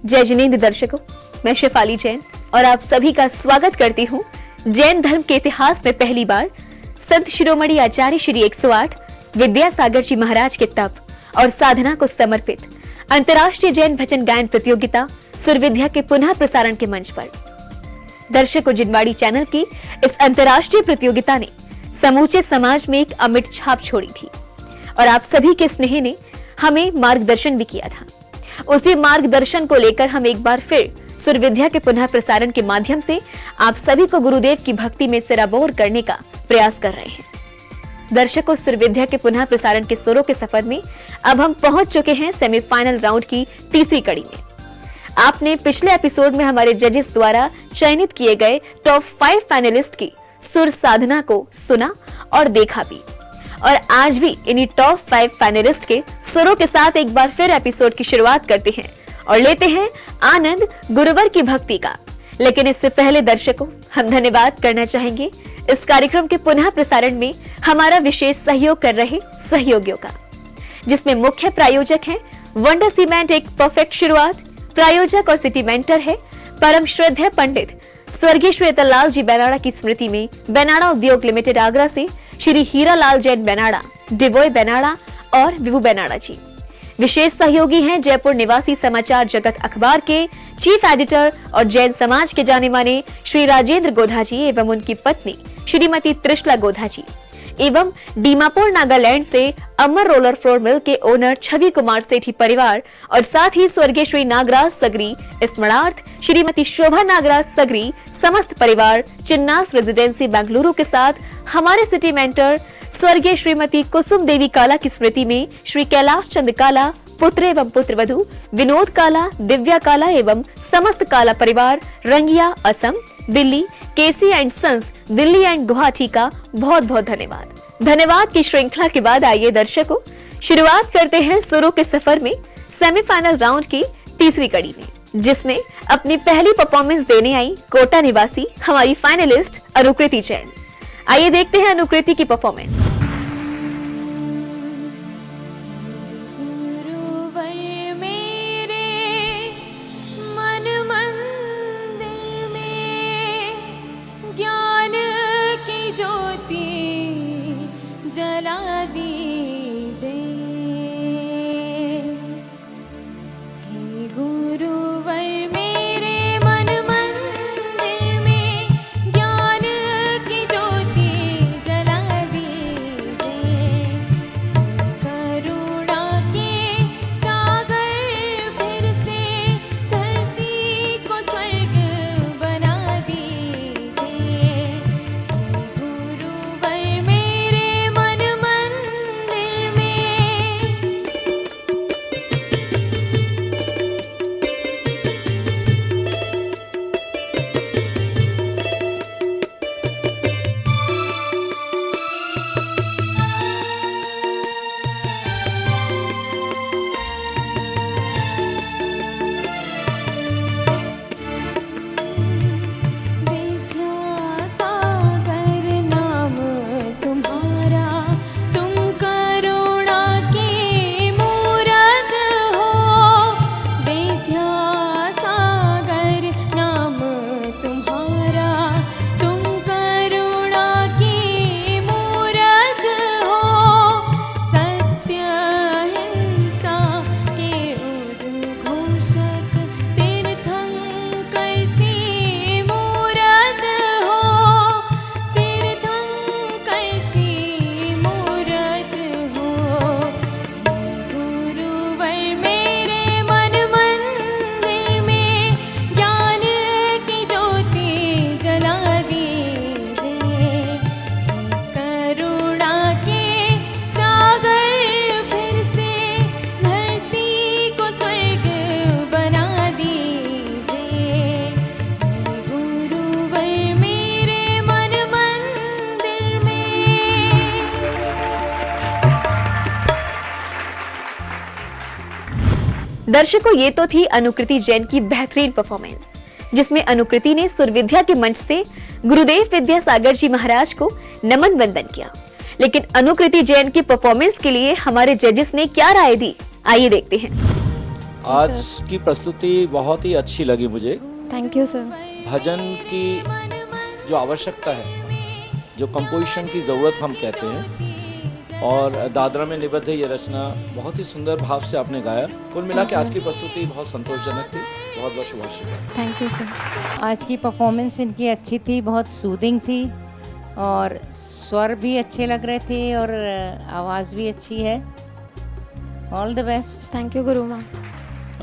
जय जिनेंद्र दर्शकों, मैं शेफाली जैन और आप सभी का स्वागत करती हूँ जैन धर्म के इतिहास में पहली बार संत शिरोमणि आचार्य श्री 108 विद्यासागर जी महाराज के तप और साधना को समर्पित अंतर्राष्ट्रीय जैन भजन गायन प्रतियोगिता सुरविद्या के पुनः प्रसारण के मंच पर। दर्शकों, जिनवाड़ी चैनल की इस अंतर्राष्ट्रीय प्रतियोगिता ने समूचे समाज में एक अमिट छाप छोड़ी थी और आप सभी के स्नेह ने हमें मार्गदर्शन भी किया था। उसी मार्गदर्शन को लेकर हम एक बार फिर सुरविद्या के पुनः प्रसारण के माध्यम से आप सभी को गुरुदेव की भक्ति में सराबोर करने का प्रयास कर रहे हैं। दर्शकों, सुरविद्या के पुनः प्रसारण के सुरों के सफर में अब हम पहुंच चुके हैं सेमीफाइनल राउंड की तीसरी कड़ी में। आपने पिछले एपिसोड में हमारे जजेस द्वारा चयनित किए गए टॉप 5 फाइनलिस्ट की सुर साधना को सुना और देखा भी, और आज भी इन्हीं टॉप 5 फाइनलिस्ट के सुरों के साथ एक बार फिर एपिसोड की शुरुआत करते हैं और लेते हैं आनंद गुरुवर की भक्ति का। लेकिन इससे पहले दर्शकों, हम धन्यवाद करना चाहेंगे इस कार्यक्रम के पुनः प्रसारण में हमारा विशेष सहयोग कर रहे सहयोगियों का, जिसमें मुख्य प्रायोजक हैं वंडर सीमेंट एक परफेक्ट शुरुआत, प्रायोजक और सिटी मेंटर है परम श्रद्धेय पंडित स्वर्गीय श्री अतुल जी बेनाड़ा की स्मृति में बेनाड़ा उद्योग लिमिटेड आगरा से श्री हीरालाल जैन बेनाड़ा, डिवोय बेनाड़ा और विभू बेनाड़ा जी। विशेष सहयोगी हैं जयपुर निवासी समाचार जगत अखबार के चीफ एडिटर और जैन समाज के जाने माने श्री राजेंद्र गोधा जी एवं उनकी पत्नी श्रीमती त्रिशला गोधा जी, एवं दीमापुर नागालैंड से अमर रोलर फ्लोर मिल के ओनर छवि कुमार सेठी परिवार और साथ ही स्वर्गीय श्री नागराज सगरी स्मरणार्थ श्रीमती शोभा नागराज सगरी समस्त परिवार चिन्नास रेजिडेंसी बेंगलुरु के साथ हमारे सिटी मेंटर स्वर्गीय श्रीमती कुसुम देवी काला की स्मृति में श्री कैलाश चंद काला पुत्र एवं पुत्र वधू विनोद काला, दिव्या काला एवं समस्त काला परिवार Rangia Assam, Delhi, KC and sons Delhi and Guwahati का बहुत बहुत धन्यवाद। धन्यवाद की श्रृंखला के बाद आइए दर्शकों, शुरुआत करते हैं सुरों के सफर में सेमीफाइनल राउंड की तीसरी कड़ी में, जिसमें अपनी पहली परफॉर्मेंस देने आई कोटा निवासी हमारी फाइनलिस्ट अनुकृति जैन। आइए देखते हैं अनुकृति की परफॉर्मेंस। दर्शकों, ये तो थी अनुकृति जैन की बेहतरीन परफॉर्मेंस, जिसमें अनुकृति ने सुरविद्या के मंच से गुरुदेव विद्यासागर जी महाराज को नमन वंदन किया। लेकिन अनुकृति जैन की परफॉर्मेंस के लिए हमारे जजेस ने क्या राय दी, आइए देखते हैं। आज की प्रस्तुति बहुत ही अच्छी लगी मुझे। Thank you sir. भजन की जो आवश्यकता है, जो कंपोजिशन की ज़रूरत हम कहते हैं, और दादरा में निबद्ध ये रचना बहुत ही सुंदर भाव से आपने गाया। कुल मिला के आज की प्रस्तुति बहुत संतोषजनक थी। बहुत बहुत शुभाशीर्वाद। Thank you sir. आज की परफॉर्मेंस इनकी अच्छी थी, बहुत सूदिंग थी और स्वर भी अच्छे लग रहे थे और आवाज़ भी अच्छी है। All the best. Thank you गुरु माँ।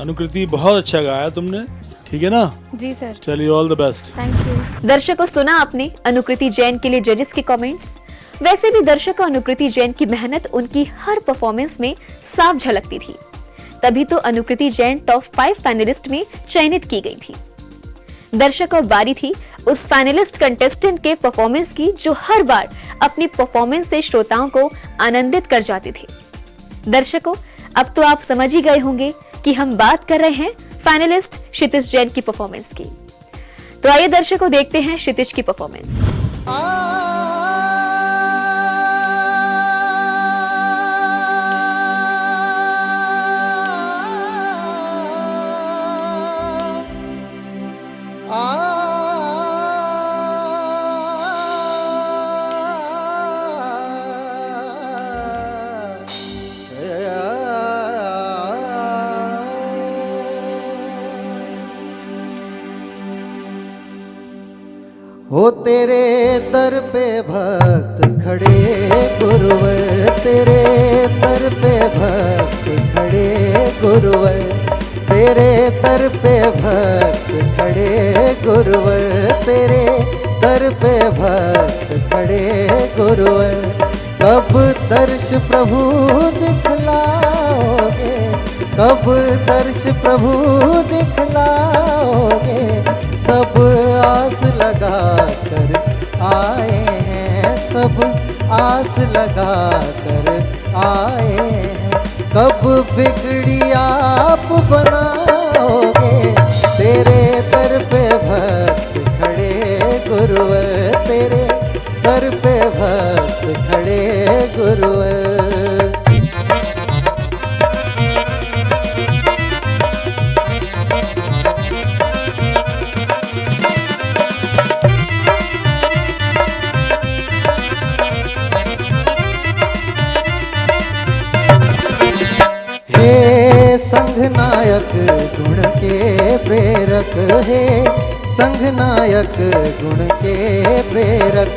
अनुकृति बहुत अच्छा गाया तुमने, ठीक है ना? जी सर। चलिए, all the best. Thank you. दर्शकों, सुना आपने अनुकृति जैन के लिए जजेस के कमेंट्स। वैसे भी दर्शकों, अनुकृति जैन की मेहनत उनकी हर परफॉर्मेंस में साफ झलकती थी, तभी तो अनुकृति जैन टॉप 5 फाइनलिस्ट में चयनित की गई थी। दर्शकों, बारी थी उस फाइनलिस्ट कंटेस्टेंट के परफॉर्मेंस की जो हर बार अपनी परफॉर्मेंस से श्रोताओं को आनंदित कर जाते थे। दर्शकों, अब तो आप समझ ही गए होंगे कि हम बात कर रहे हैं फाइनलिस्ट क्षितिज जैन की परफॉर्मेंस की। तो आइए दर्शकों, देखते हैं क्षितिज की परफॉर्मेंस। हो तेरे दर पे भक्त खड़े गुरुवर, तेरे दर पे भक्त खड़े गुरुवर, तेरे दर पे भक्त खड़े गुरुवर, तेरे दर पे भक्त खड़े गुरुवर। कब दर्श प्रभु दिखलाओगे, कब दर्श प्रभु दिखलाओगे। सब आस लगा कर आए हैं, सब आस लगा कर आए हैं। कब बिगड़ी आप बनाओगे, तेरे दर पे भक्त खड़े गुरुवर, तेरे दर पे भक्त खड़े गुरुवर। संघ नायक गुण के प्रेरक है, संघ नायक गुण के प्रेरक।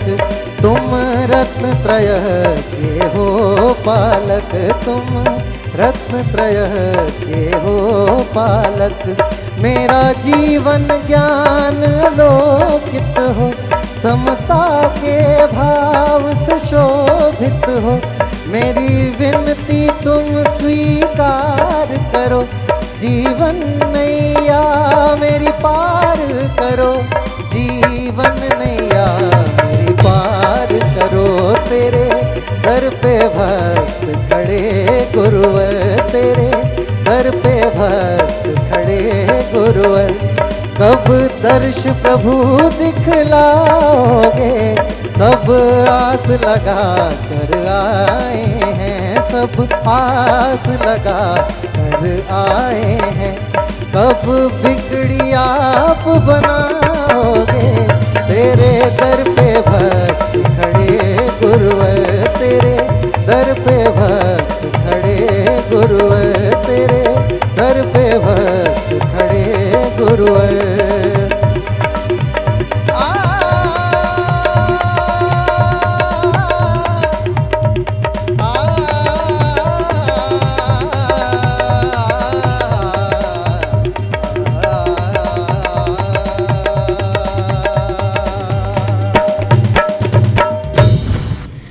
तुम रत्न त्रय के हो पालक, तुम रत्न त्रय के हो पालक। मेरा जीवन ज्ञान लोकित हो, समता के भाव से शोभित हो। मेरी विनती तुम स्वीकार करो, जीवन नैया मेरी पार करो, जीवन नैया मेरी पार करो। तेरे दर पे भक्त खड़े गुरुवर, तेरे दर पे भक्त खड़े गुरुवर। कब दर्श प्रभु दिखलाओगे, सब आस लगा कर आए हैं, सब आस लगा कर आए हैं। कब बिगड़ी आप बनाओगे, तेरे दर पे भक्त खड़े गुरुवर, तेरे दर पे भक्त खड़े गुरुवर, तेरे दर पे भक्त खड़े गुरुवर।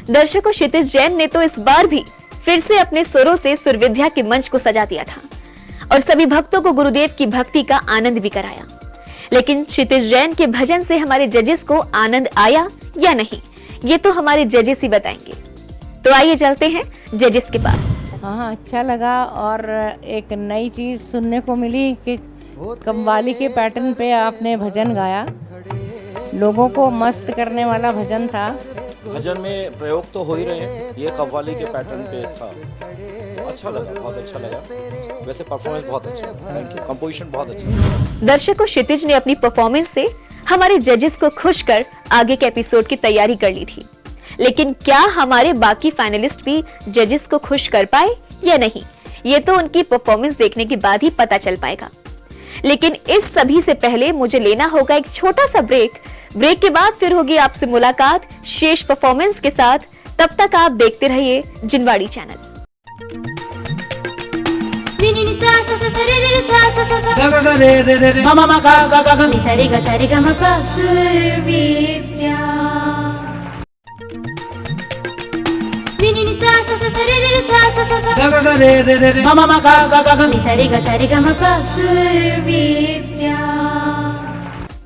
दर्शकों, क्षितिज जैन ने तो इस बार भी फिर से अपने सुरों से सुरविद्या के मंच को सजा दिया था और सभी भक्तों को गुरुदेव की भक्ति का आनंद भी कराया। लेकिन क्षितिज जैन के भजन से हमारे जजेस को आनंद आया या नहीं, ये तो हमारे जजेस ही बताएंगे। तो आइए चलते हैं जजेस के पास। हाँ, अच्छा लगा और एक नई चीज़ सुनने को मिली कि कव्वाली के पैटर्न पे आपने भजन गाया। लोगों को मस्त करने वाला भजन था। भजन में प्रयोग तो हो ही रहे हैं, ये कव्वाली के पैटर्न पे था। अच्छा लगा, बहुत अच्छा लगा। वैसे परफॉर्मेंस बहुत अच्छा है, थैंक यू। कंपोजिशन बहुत अच्छा है। दर्शकों, क्षितिज ने अपनी परफॉर्मेंस से हमारे जजेस को खुश कर आगे के एपिसोड की तैयारी कर ली थी, लेकिन क्या हमारे बाकी फाइनलिस्ट भी जजेस को खुश कर पाए या नहीं, ये तो उनकी परफॉर्मेंस देखने के बाद ही पता चल पाएगा। लेकिन इस सभी से पहले मुझे लेना होगा एक छोटा सा ब्रेक। ब्रेक के बाद फिर होगी आपसे मुलाकात शेष परफॉर्मेंस के साथ। तब तक आप देखते रहिए जिनवाड़ी चैनल।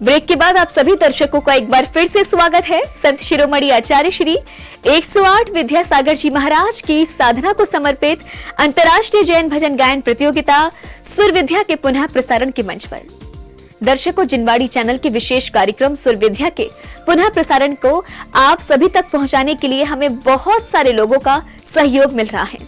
ब्रेक के बाद आप सभी दर्शकों का एक बार फिर से स्वागत है संत शिरोमणि आचार्य श्री 108 विद्यासागर जी महाराज की साधना को समर्पित अंतर्राष्ट्रीय जैन भजन गायन प्रतियोगिता सुर विद्या के पुनः प्रसारण के मंच पर। दर्शकों, जिनवाड़ी चैनल के विशेष कार्यक्रम सुर विद्या के पुनः प्रसारण को आप सभी तक पहुंचाने के लिए हमें बहुत सारे लोगों का सहयोग मिल रहा है,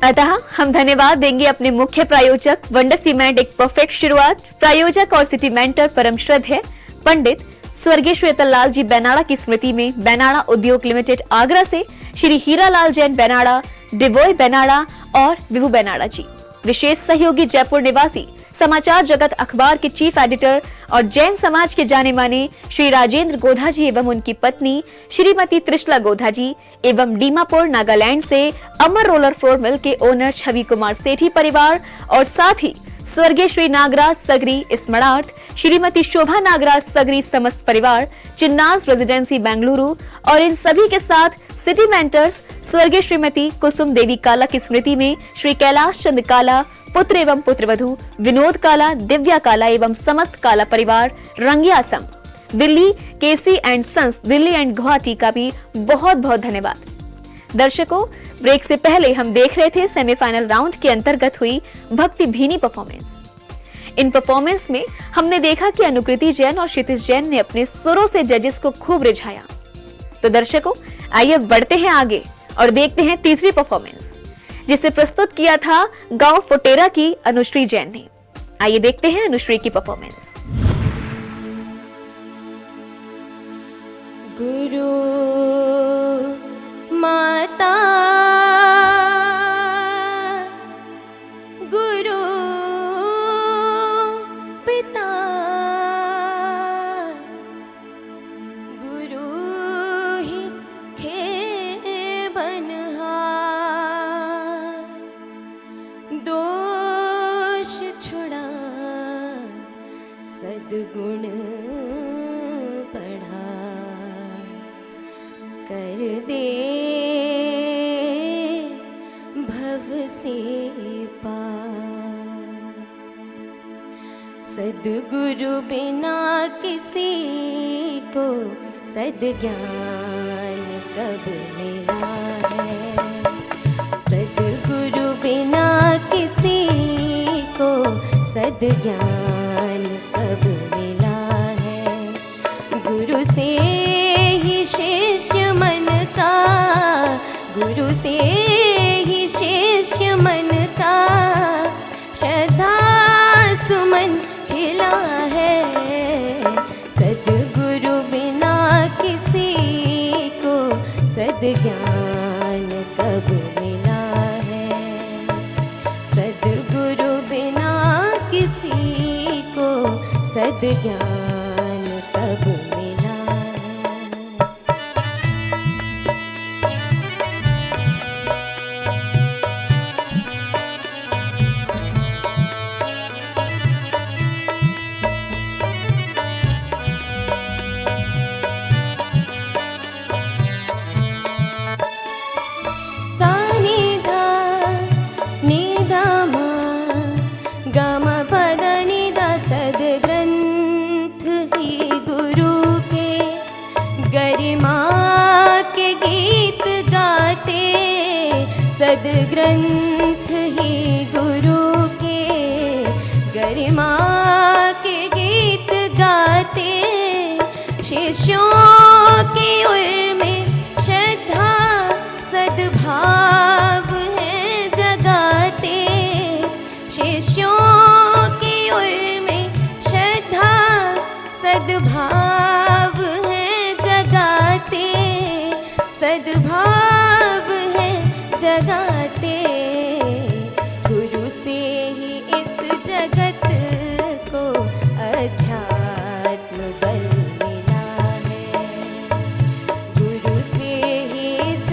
अतः हम धन्यवाद देंगे अपने मुख्य प्रायोजक वंडर सीमेंट एक परफेक्ट शुरुआत, प्रायोजक और सिटी मेंटर परम श्रद्धेय पंडित स्वर्गीय श्री अतुल जी बेनाड़ा की स्मृति में बेनाड़ा उद्योग लिमिटेड आगरा से श्री हीरालाल जैन बेनाड़ा, डिवोय बेनाड़ा और विभू बेनाड़ा जी। विशेष सहयोगी जयपुर निवासी समाचार जगत अखबार के चीफ एडिटर और जैन समाज के जाने माने श्री राजेंद्र गोधा जी एवं उनकी पत्नी श्रीमती त्रिशला गोधा जी एवं डीमापुर नागालैंड से अमर रोलर फ्लोर मिल के ओनर छवि कुमार सेठी परिवार और साथ ही स्वर्गीय श्री नागराज सगरी स्मरणार्थ श्रीमती शोभा नागराज सगरी समस्त परिवार चिन्नास रेजिडेंसी बेंगलुरु और इन सभी के साथ सिटी मेंटर्स स्वर्गीय श्रीमती कुसुम देवी काला की स्मृति में श्री कैलाश चंद काला पुत्र एवं पुत्रवधू विनोद काला, दिव्या काला एवं समस्त काला परिवार Rangia Assam Delhi KC and sons Delhi and Guwahati का भी बहुत बहुत धन्यवाद। दर्शकों, ब्रेक से पहले हम देख रहे थे सेमीफाइनल राउंड के अंतर्गत हुई भक्ति भीनी परफॉर्मेंस। इन परफॉर्मेंस में हमने देखा कि अनुकृति जैन और क्षितिज जैन ने अपने सुरों से जजेस को खूब रिझाया। तो दर्शकों, आइए बढ़ते हैं आगे और देखते हैं तीसरी परफॉर्मेंस, जिसे प्रस्तुत किया था गांव फोटेरा की अनुश्री जैन ने। आइए देखते हैं अनुश्री की परफॉर्मेंस। गुरु माता गुरु पिता गुरु ही खे बनहार, दोष छुड़ा सद्गुण पढ़ा, कर दे भव से पार। सद्गुरु बिना किसी को सद्ज्ञान कब मिला है, सद्गुरु बिना किसी को सद्ज्ञान कब मिला है। गुरु से ही शिष्य मन का, गुरु से ही शिष्य मन का श्रद्धा सुमन खिला है। सद्गुरु बिना किसी को सद्ज्ञान कब मिला है, सद्गुरु बिना किसी को सद्ज्ञान कब मिला है। सद्ग्रंथ ही गुरु के, गरिमा के गीत गाते शिष्यों की उर में श्रद्धा सद्भाव है जगाते, शिष्यों की उर में श्रद्धा सद्भाव है जगाते, सद्भाव है जगाते। गुरु से ही इस जगत को अध्यात्म बल मिला है, गुरु से ही इस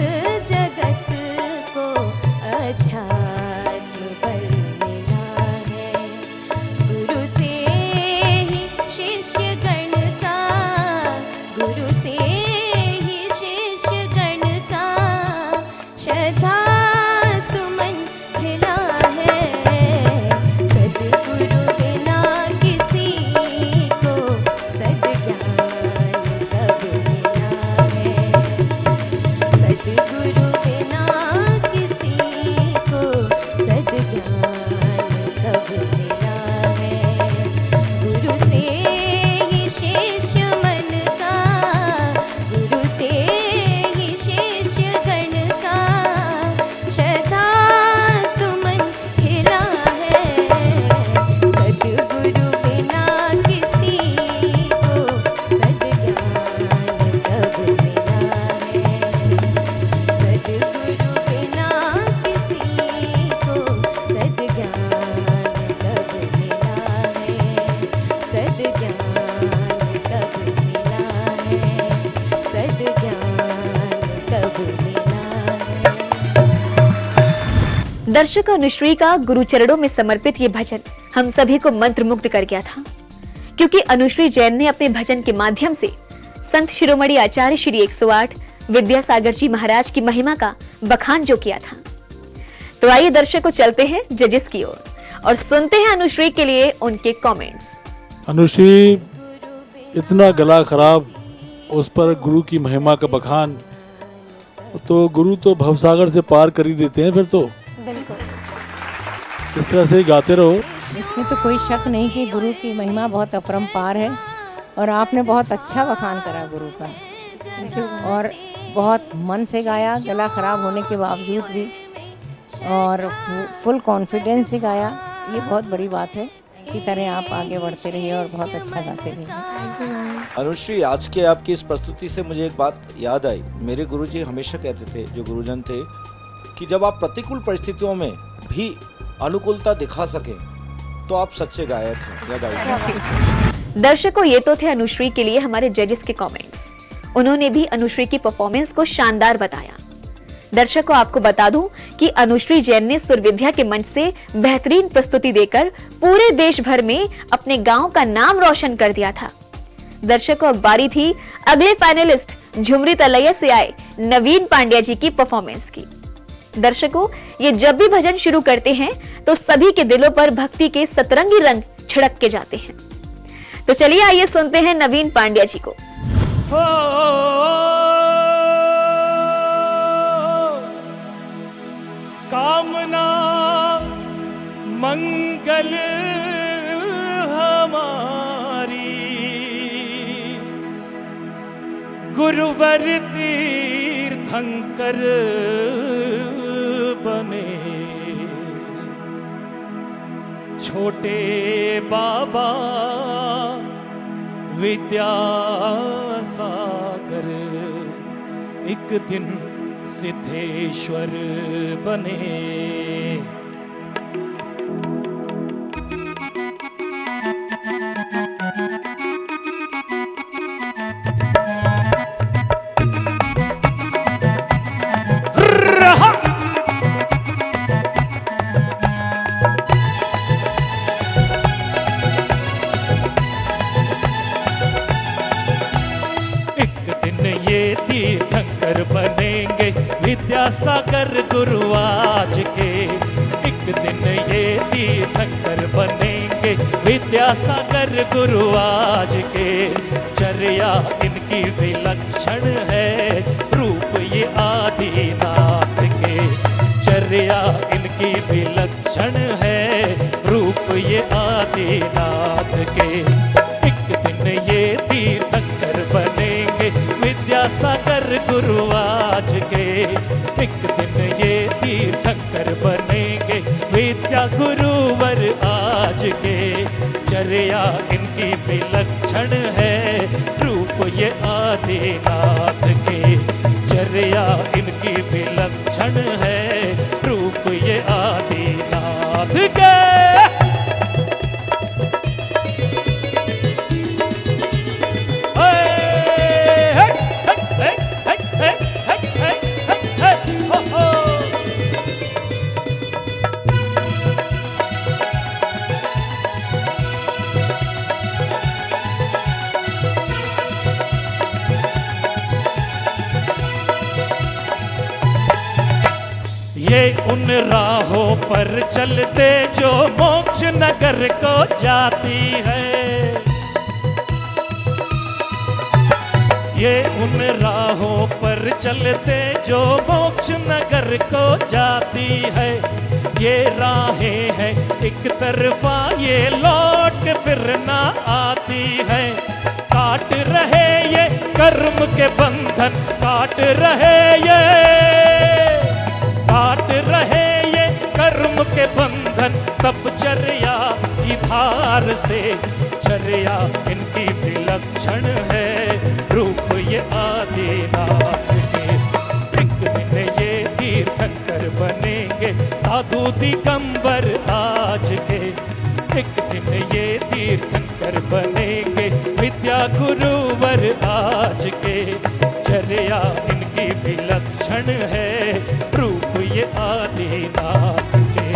जगत को अध्यात्म बल मिला है, गुरु से ही शिष्य गण का, गुरु से ही शिष्य गण का श्रद्धा सुमन खिला है। सद्गुरु बिना किसी को सद्ज्ञान कब मिला है, सद्गुरु बिना किसी को सद्ज्ञान कब मिला है, गुरु से ही शिष्य मन का, गुरु से ही शिष्य गण का श्रद्धा सुमन खिला है। सद्गुरु बिना किसी को सद्ज्ञान कब मिला है, सद्गुरु बिना किसी को सद्ज्ञान कब मिला है, सद्ज्ञान कब मिला है, सद्ज्ञान कब मिला है। दर्शक अनुश्री का गुरु चरणों में समर्पित ये भजन हम सभी को मंत्रमुग्ध कर गया था, क्योंकि अनुश्री जैन ने अपने भजन के माध्यम से संत शिरोमणि आचार्य श्री 108 विद्यासागर जी महाराज की महिमा का बखान जो किया था। तो आइए दर्शकों चलते हैं जजेस की ओर और सुनते हैं अनुश्री के लिए उनके कमेंट्स। अनुश्री इतना गला खराब, उस पर गुरु की महिमा का बखान, तो गुरु तो भवसागर से पार कर ही देते हैं। फिर तो इस तरह से गाते रहो। इसमें तो कोई शक नहीं कि गुरु की महिमा बहुत अपरंपार है और आपने बहुत अच्छा बखान करा गुरु का, और बहुत मन से गाया, गला खराब होने के बावजूद भी, और फुल कॉन्फिडेंस से गाया। ये बहुत बड़ी बात है। इसी तरह आप आगे बढ़ते रहिए और बहुत अच्छा गाते रहिए। अनुश्री, आज के आपकी इस प्रस्तुति से मुझे एक बात याद आई। मेरे गुरुजी हमेशा कहते थे, जो गुरुजन थे, कि जब आप प्रतिकूल परिस्थितियों में भी अनुकूलता दिखा सके तो आप सच्चे गायक हैं या गायिका। दर्शकों, ये तो थे अनुश्री के लिए हमारे जजेस के कमेंट्स। उन्होंने भी अनुश्री की परफॉर्मेंस को शानदार बताया। दर्शकों, आपको बता दूं कि अनुश्री जैन ने सुरविद्या के मंच से बेहतरीन प्रस्तुति देकर पूरे देश भर में अपने गांव का नाम रोशन कर दिया था। दर्शकों, अब बारी थी अगले फाइनलिस्ट झुमरी तलैया से आए नवीन पांड्या जी की परफॉर्मेंस की। दर्शकों, ये जब भी भजन शुरू करते हैं तो सभी के दिलों पर भक्ति के सतरंगी रंग छिड़क के जाते हैं। तो चलिए आइए सुनते हैं नवीन पांड्या जी को। कामना मंगल हमारी, गुरुवर तीर्थंकर बने, छोटे बाबा विद्यासागर एक दिन सिद्धेश्वर बने। तीर्थंकर बनेंगे विद्यासागर गुरु आज के, एक दिन ये तीर्थंकर बनेंगे विद्यासागर गुरु आज के। चर्या इनकी विलक्षण है, रूप ये आदिनाथ के, चर्या इनकी विलक्षण है, रूप ये आदिनाथ के। एक दिन ये तीर्थंकर बने विद्यासागर गुरु आज के, एक दिन ये तीर्थंकर बनेंगे विद्या गुरुवर आज के। चर्या इनकी विलक्षण है, रूप ये आदिनाथ के। चर्या इनकी विलक्षण है, रूप ये आदिनाथ के। ये उन राहों पर चलते जो मोक्ष नगर को जाती है। ये उन राहों पर चलते जो मोक्ष नगर को जाती है। ये राहें हैं एक तरफा, ये लौट के फिर ना आती है। काट रहे ये कर्म के बंधन, काट रहे ये, काट रहे ये कर्म के बंधन, तब चर्या की धार से। चर्या इनकी विलक्षण है, रूप ये आदिनाथ के। एक दिन ये तीर्थंकर बनेंगे साधु दिगंबर आज के। एक दिन ये तीर्थंकर बनेंगे विद्या गुरुवर आज के। चर्या इनकी विलक्षण है, रूप ये आदिनाथ के।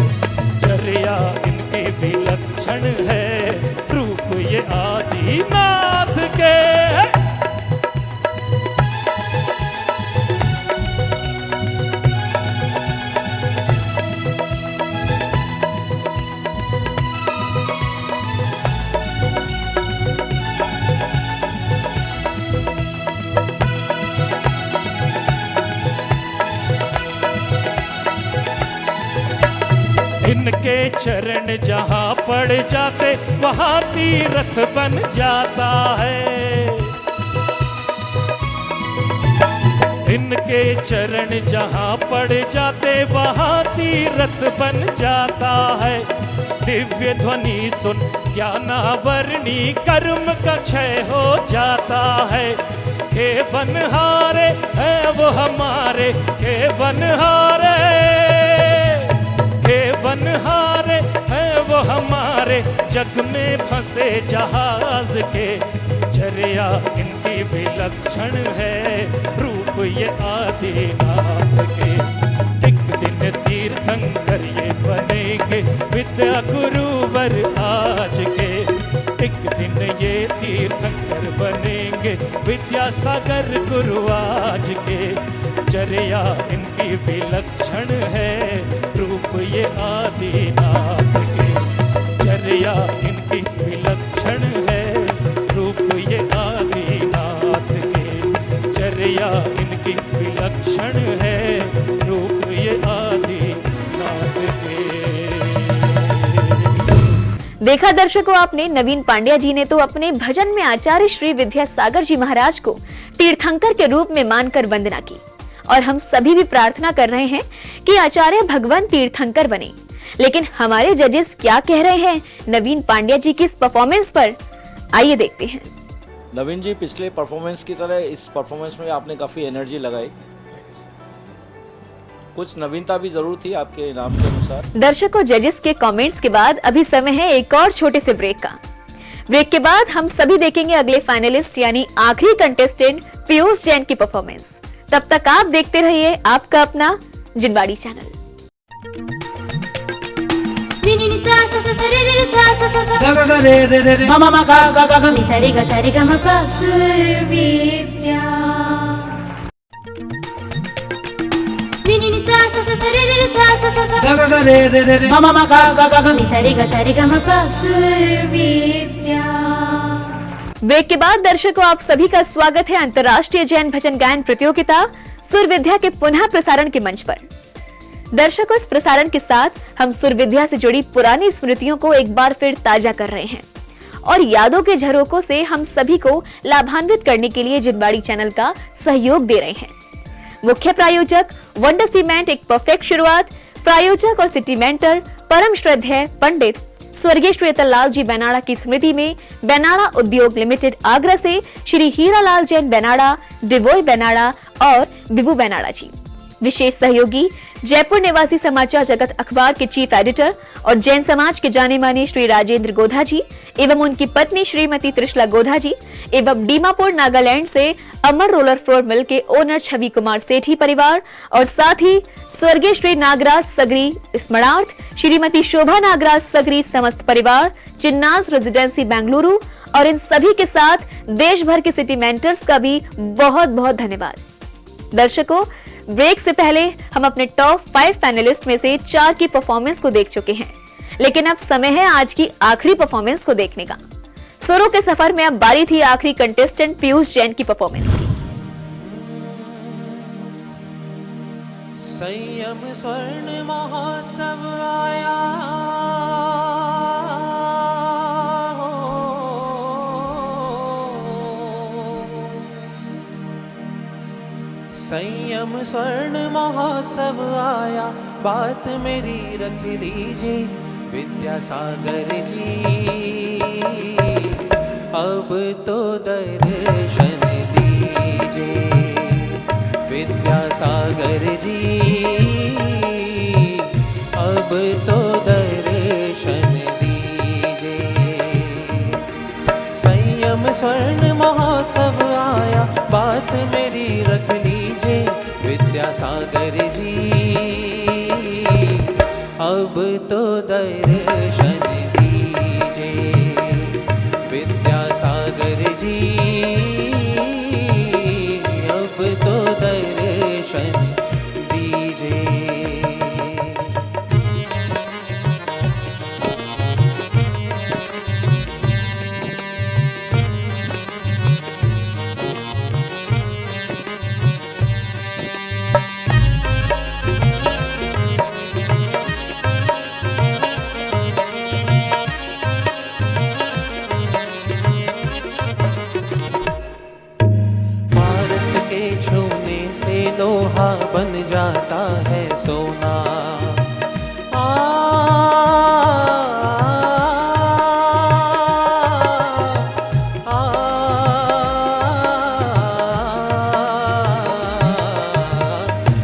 चर्या इनकी विलक्षण है, रूप ये आदिनाथ के। इनके चरण जहाँ पड़ जाते वहाँ तीर्थ बन जाता है। इनके चरण जहाँ पड़ जाते वहाँ तीर्थ बन जाता है। दिव्य ध्वनि सुन ज्ञानावरणी कर्म का क्षय हो जाता है। हे बनहारे है वो हमारे, हे बनहारे, हे बनहारे है वो हमारे, जग में फंसे जहाज के। चर्या इनकी विलक्षण है, रूप ये आदिनाथ के। एक दिन तीर्थंकर ये बनेंगे विद्या गुरुवर आज के। एक दिन ये तीर्थंकर बनेंगे विद्यासागर गुरु आज के। चर्या इनकी विलक्षण है, रूप ये आदिनाथ के। चर्या इनकी विलक्षण है, रूप ये आदिनाथ के। चर्या इनकी विलक्षण है, रूप ये आदिनाथ के। देखा दर्शकों आपने, नवीन पांड्या जी ने तो अपने भजन में आचार्य श्री विद्यासागर जी महाराज को तीर्थंकर के रूप में मानकर वंदना की। और हम सभी भी प्रार्थना कर रहे हैं कि आचार्य भगवान तीर्थंकर बने। लेकिन हमारे जजेस क्या कह रहे हैं नवीन पांड्या जी की इस परफॉर्मेंस पर, आइए देखते हैं। नवीन जी, पिछले परफॉर्मेंस की तरह इस परफॉर्मेंस में आपने काफ़ी एनर्जी लगाई। कुछ नवीनता भी जरूर थी आपके इनाम के अनुसार। दर्शकों, जजेस के कमेंट्स के बाद अभी समय है एक और छोटे से ब्रेक का। ब्रेक के बाद हम सभी देखेंगे अगले फाइनलिस्ट यानी आखिरी कंटेस्टेंट पीयूष जैन की परफॉर्मेंस। तब तक आप देखते रहिए आपका अपना जिनवाड़ी चैनल। ब्रेक के बाद दर्शकों, आप सभी का स्वागत है अंतर्राष्ट्रीय जैन भजन गायन प्रतियोगिता सुर विद्या के पुनः प्रसारण के मंच पर। दर्शकों, इस प्रसारण के साथ हम सुर विद्या से जुड़ी पुरानी स्मृतियों को एक बार फिर ताजा कर रहे हैं और यादों के झरोकों से हम सभी को लाभान्वित करने के लिए जिनवाड़ी चैनल का सहयोग दे रहे हैं। मुख्य प्रायोजक वंडर सीमेंट एक परफेक्ट शुरुआत, प्रायोजक और सिटी मेंटर परम श्रद्धेय पंडित स्वर्गीय श्री अतुल जी बेनाड़ा की स्मृति में बेनाड़ा उद्योग लिमिटेड आगरा से श्री हीरालाल जैन बेनाड़ा, डिवोय बेनाड़ा और विभू बेनाड़ा जी। विशेष सहयोगी जयपुर निवासी समाचार जगत अखबार के चीफ एडिटर और जैन समाज के जाने माने श्री राजेंद्र गोधा जी एवं उनकी पत्नी श्रीमती त्रिशला गोधा जी एवं डीमापुर नागालैंड से अमर रोलर फ्लोर मिल के ओनर छवि कुमार सेठी परिवार और साथ ही स्वर्गीय श्री नागराज सगरी स्मरणार्थ श्रीमती शोभा नागराज सगरी समस्त परिवार, चिन्नास रेजिडेंसी बेंगलुरु और इन सभी के साथ देश भर के सिटी मेंटर्स का भी बहुत बहुत धन्यवाद। दर्शकों, ब्रेक से पहले हम अपने टॉप 5 फाइनलिस्ट में से 4 की परफॉर्मेंस को देख चुके हैं, लेकिन अब समय है आज की आखिरी परफॉर्मेंस को देखने का। सुरों के सफर में अब बारी थी आखिरी कंटेस्टेंट पीयूष जैन की परफॉर्मेंस की। संयम स्वर्ण महोत्सव आया संयम स्वर्ण महोत्सव आया, बात मेरी रख लीजिए विद्यासागर जी, अब तो दर्शन दीजिए विद्यासागर जी, अब तो दर्शन दीजिए। संयम स्वर्ण महोत्सव आया, बात मेरी रख लीजिए विद्यासागर जी, अब तो दर्शन दीजिए विद्यासागर जी, अब तो दर्शन दीजिए। लोहा बन जाता है सोना,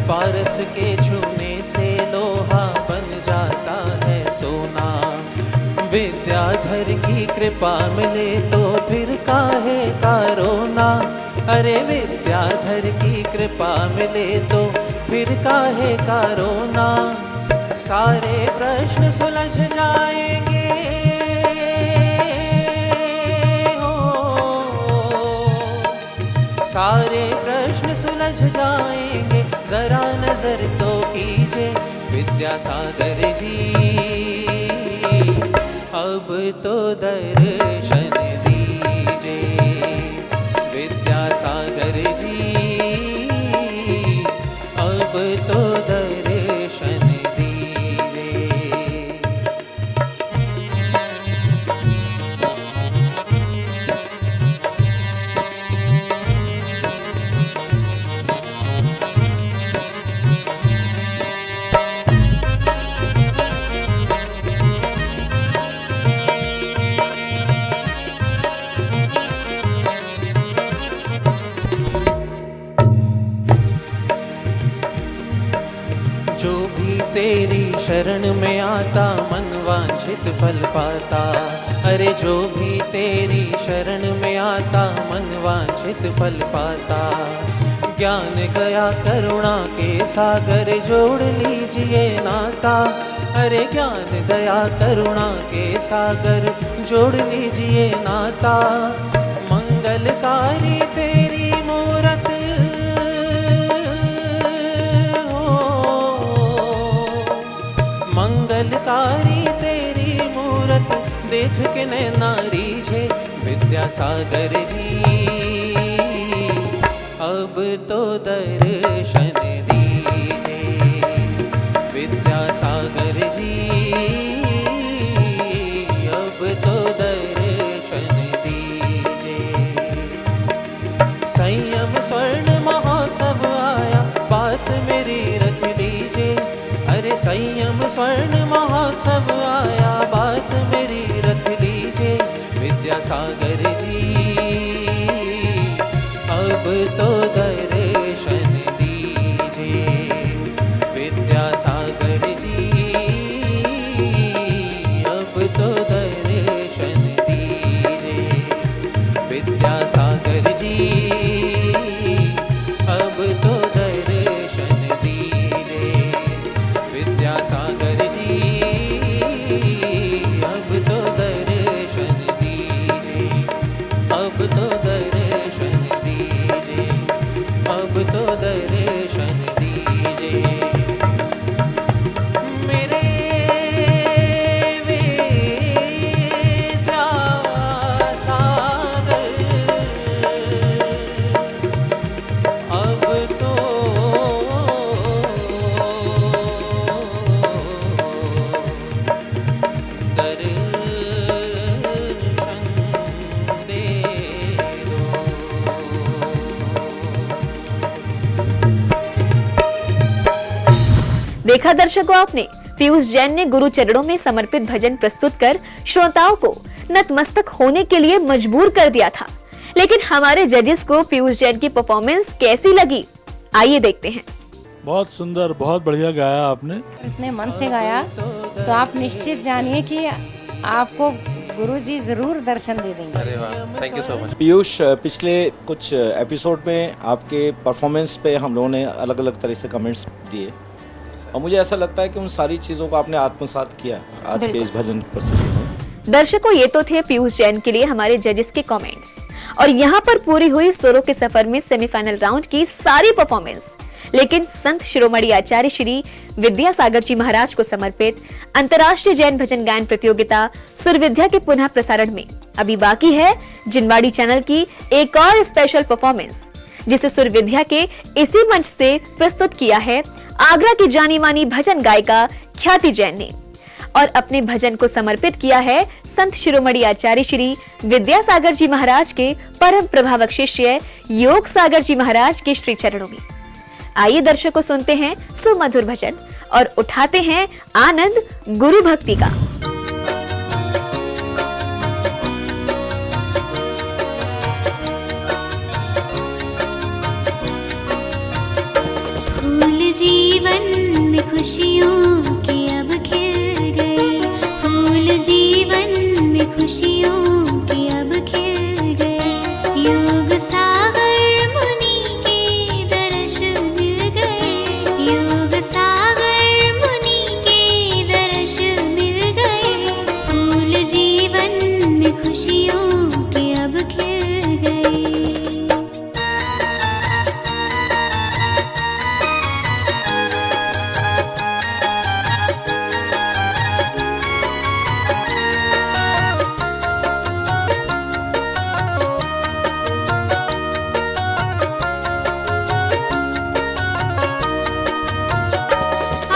पारस के छूने से लोहा बन जाता है सोना, विद्याधर की कृपा मिले तो फिर काहे का रोना, अरे विद्याधर की कृपा मिले तो फिर काहे का रोना, सारे प्रश्न सुलझ जाएंगे हो, सारे प्रश्न सुलझ जाएंगे, जरा नजर तो कीजिए विद्यासागर जी, अब तो दर्शन दीजिए विद्यासागर जी, अब तो दर्शन दीजिए। जो भी तेरी शरण में आता मन वांछित फल पाता, अरे जो भी तेरी शरण में आता मन वांछित फल पाता, ज्ञान गया करुणा के सागर जोड़ लीजिए नाता, अरे ज्ञान दया करुणा के सागर जोड़ लीजिए नाता, मंगलकारी तेरी मूरत मंगलकारी तेरी मूरत देख के नैना रीझे विद्यासागर जी, अब तो दर्शन दीजिए विद्यासागर जी, अब तो दर्शन स्वर्ण महोत्सव आया, बात मेरी रख लीजिए विद्यासागर जी, अब तो दर्शन दीजिए विद्यासागर जी, अब तो दर्शन दीजिए विद्यासागर जी, अब तो दर्शन दीजिए विद्यासागर जी, अब तो दर्शन दीजिए, अब तो दर्शन दीजिए, अब तो दर्शन दीजिए मेरे विद्यासागर, अब तो दर्शन दे दो। देखा दर्शकों आपने, पीयूष जैन ने गुरु चरणों में समर्पित भजन प्रस्तुत कर श्रोताओं को नतमस्तक होने के लिए मजबूर कर दिया था। लेकिन हमारे जजेस को पीयूष जैन की परफॉर्मेंस कैसी लगी, आइए देखते हैं। बहुत सुंदर, बहुत बढ़िया गाया आपने। इतने मन से गाया तो आप निश्चित जानिए कि आपको गुरुजी जरूर दर्शन दे देंगे। अरे वाह, thank you so much. Piyush, पिछले कुछ एपिसोड में आपके परफॉर्मेंस पे हम लोगों ने अलग अलग तरह से कमेंट्स दिए और मुझे ऐसा लगता है कि उन सारी चीज़ों को आपने आत्मसात किया आज के इस भजन प्रस्तुति में। दर्शकों, ये तो थे पीयूष जैन के लिए हमारे जजेस के कमेंट्स, और यहाँ पर पूरी हुई सुरों के सफर में सेमीफाइनल राउंड की सारी परफॉर्मेंस। लेकिन संत शिरोमणि आचार्य श्री विद्यासागर जी महाराज को समर्पित अंतर्राष्ट्रीय जैन भजन गायन प्रतियोगिता सुरविद्या के पुनः प्रसारण में अभी बाकी है जिनवाड़ी चैनल की एक और स्पेशल परफॉर्मेंस, जिसे सुरविद्या के इसी मंच से प्रस्तुत किया है आगरा की जानी मानी भजन गायिका ख्याति जैन ने, और अपने भजन को समर्पित किया है संत शिरोमणि आचार्य श्री विद्यासागर जी महाराज के परम प्रभावक शिष्य योग सागर जी महाराज के श्री चरणों में। आइए दर्शकों, सुनते हैं सुमधुर भजन और उठाते हैं आनंद गुरु भक्ति का। फूल जीवन में खुशियों के अब खिल गए, फूल जीवन में खुशियों के अब खिल गए, योग सागर मुनि के दर्श मिल गए, योग सागर मुनि के दर्श मिल गए, फूल जीवन में खुशियों के अब खिल गए।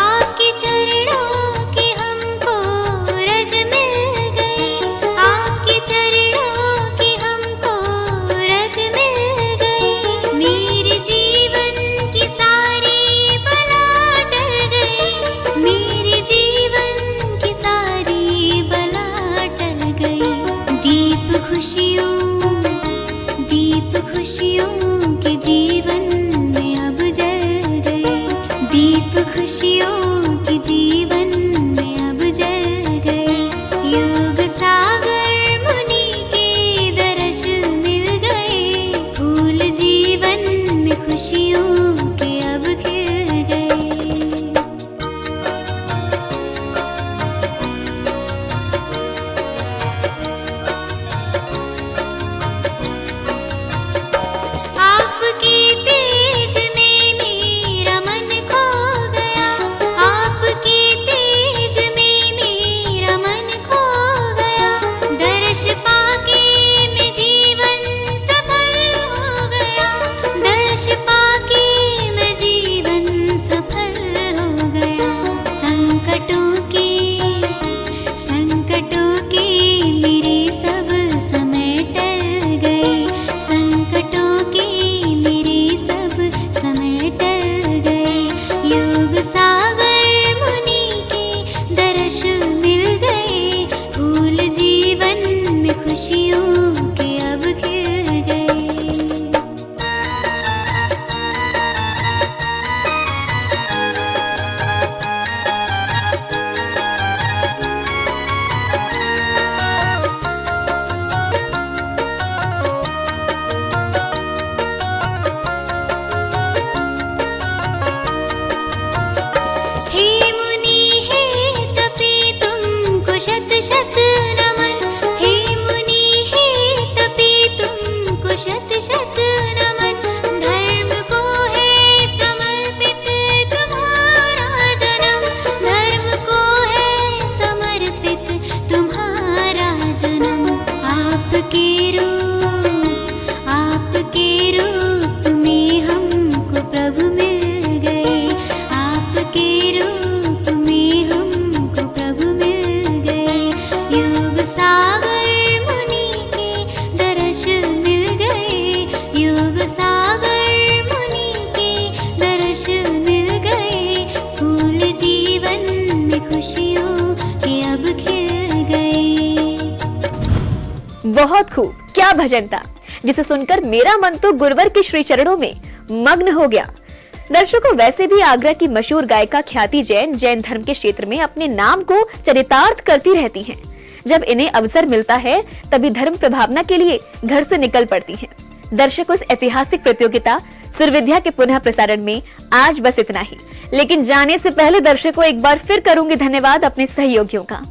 आपके चरणों की हमको रज मिल गई, आपके चरणों की हमको रज मिल गई, मेरे जीवन की सारी बला टल गई, मेरे जीवन की सारी बला टल गई, दीप खुशियों के जीवन में अब जल गए, दीप खुशियों के जीवन में अब जल गए, योग सागर मुनि के दर्श मिल गए, फूल जीवन में खुशियों के अब खिल गए। आपके तेज में मेरा मन खो गया, आपके बहुत खूब, क्या भजन था, जिसे सुनकर मेरा मन तो गुरुवर के श्री चरणों में मग्न हो गया। दर्शकों, वैसे भी आगरा की मशहूर गायिका ख्याति जैन जैन धर्म के क्षेत्र में अपने नाम को चरितार्थ करती रहती हैं। जब इन्हें अवसर मिलता है तभी धर्म प्रभावना के लिए घर से निकल पड़ती हैं। दर्शकों, इस ऐतिहासिक प्रतियोगिता सुर विद्या के पुनः प्रसारण में आज बस इतना ही, लेकिन जाने से पहले दर्शकों एक बार फिर करूंगी धन्यवाद अपने सहयोगियों का,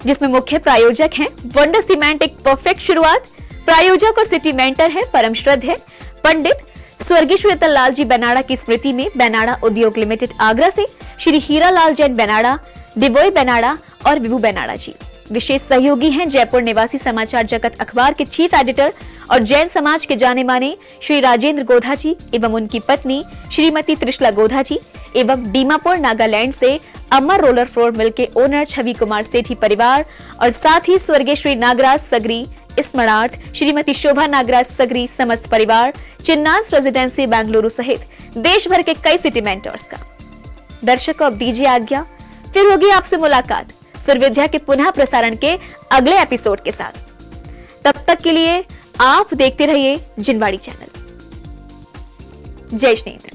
जिसमें मुख्य प्रायोजक हैं वंडर सीमेंट एक परफेक्ट शुरुआत, प्रायोजक और सिटी मेंटर है परम श्रद्धेय पंडित स्वर्गीय श्री अतल लाल जी बेनाड़ा की स्मृति में बेनाड़ा उद्योग लिमिटेड आगरा से श्री हीरा लाल जैन बेनाड़ा, डिवोई बेनाड़ा और विभू बेनाड़ा जी। विशेष सहयोगी हैं जयपुर निवासी समाचार जगत अखबार के चीफ एडिटर और जैन समाज के जाने माने श्री राजेंद्र गोधा जी एवं उनकी पत्नी श्रीमती त्रिशला गोधा जी एवं डीमापुर नागालैंड से अमर रोलर फ्लोर मिल के ओनर छवि कुमार सेठी परिवार और साथ ही स्वर्गीय श्री नागराज सगरी स्मरार्थ श्रीमती शोभा नागराज सगरी समस्त परिवार, चिन्नास रेजिडेंसी बेंगलुरु सहित देश भर के कई सिटी मेंटर्स का। दर्शकों, अब दीजिए आज्ञा, फिर होगी आपसे मुलाकात सुर विद्या के पुनः प्रसारण के अगले एपिसोड के साथ। तब तक के लिए आप देखते रहिए जिनवाड़ी चैनल। जय श्रीनेन्द्र।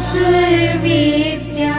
सुर विद्या